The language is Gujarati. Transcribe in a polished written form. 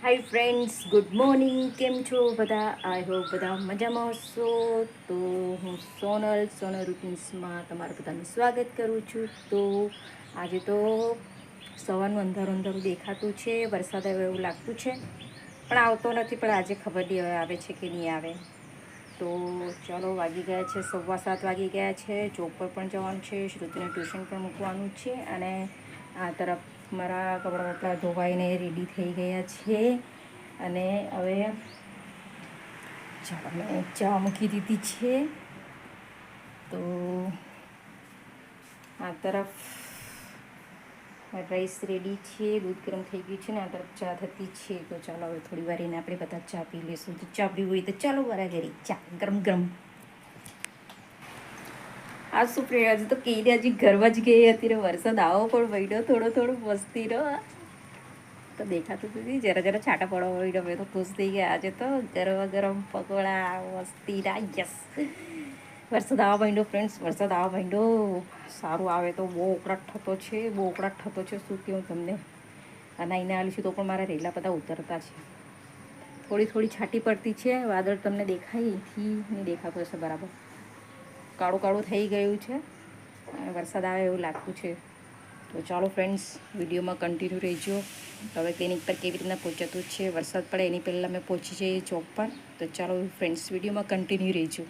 Hi friends, good morning. કેમ છો બધા? આઈ હોપ બધા મજામાં હશો. તો હું સોનલ રૂટીન્સમાં તમારું બધાનું સ્વાગત કરું છું. તો આજે તો સવારનું અંધારું અંધારું દેખાતું છે, વરસાદ આવે એવું લાગતું છે, પણ આવતો નથી. પણ આજે ખબર નહીં હવે આવે છે કે નહીં આવે. તો ચાલો, વાગી ગયા છે 7:15 વાગી ગયા છે. જોબ પર પણ જવાનું છે, શ્રુતિને ટ્યુશન પણ મૂકવાનું છે. અને આ તરફ મારા કપડાં બપડા ધોવાઈને રેડી થઈ ગયા છે. અને હવે ચાલો, મેં ચા મૂકી દીધી છે. તો આ તરફ રાઈસ રેડી છે, દૂધ ગરમ થઈ ગયું છે ને આ તરફ ચા થતી છે. તો ચાલો, હવે થોડી વાર એને આપણે બધા ચા પી લઈશું. તો ચા પીવી હોય તો ચાલો મારા ઘરે ચા ગરમ ગરમ. આ શું પ્રિય, આજે તો કહીને હજી ઘરમાં જ ગઈ હતી ને વરસાદ આવો પણ પડ્યો થોડો થોડો મસ્તી નો. તો દેખાતું નથી, જરા જરા છાંટા પડવા હોય. મેં તો ખુશ થઈ ગયા. આજે તો ગરમ ગરમ પકોડા મસ્તી ના. યસ, વરસાદ આવવા માંડ્યો ફ્રેન્ડ્સ, વરસાદ આવવા માંડ્યો. સારું આવે તો બહુ ઉકળાટ થતો છે, બહુ ઉકળાટ થતો છે. શું કહું તમને. અને અહીંને આવીશું તો પણ મારા રેલા બધા ઉતરતા છે. થોડી થોડી છાંટી પડતી છે. વાદળ તમને દેખાય થી નહીં દેખાતું હશે બરાબર. કાળું કાળું થઈ ગયું છે અને વરસાદ આવે એવું લાગતું છે. તો ચાલો ફ્રેન્ડ્સ, વિડીયોમાં કન્ટિન્યુ રહેજો. હવે ક્લિનિક પર કેવી રીતના પહોંચાતું છે, વરસાદ પડે એની પહેલાં મેં પહોંચી જઈએ જોબ પર. તો ચાલો ફ્રેન્ડ્સ, વિડીયોમાં કન્ટિન્યુ રહેજો.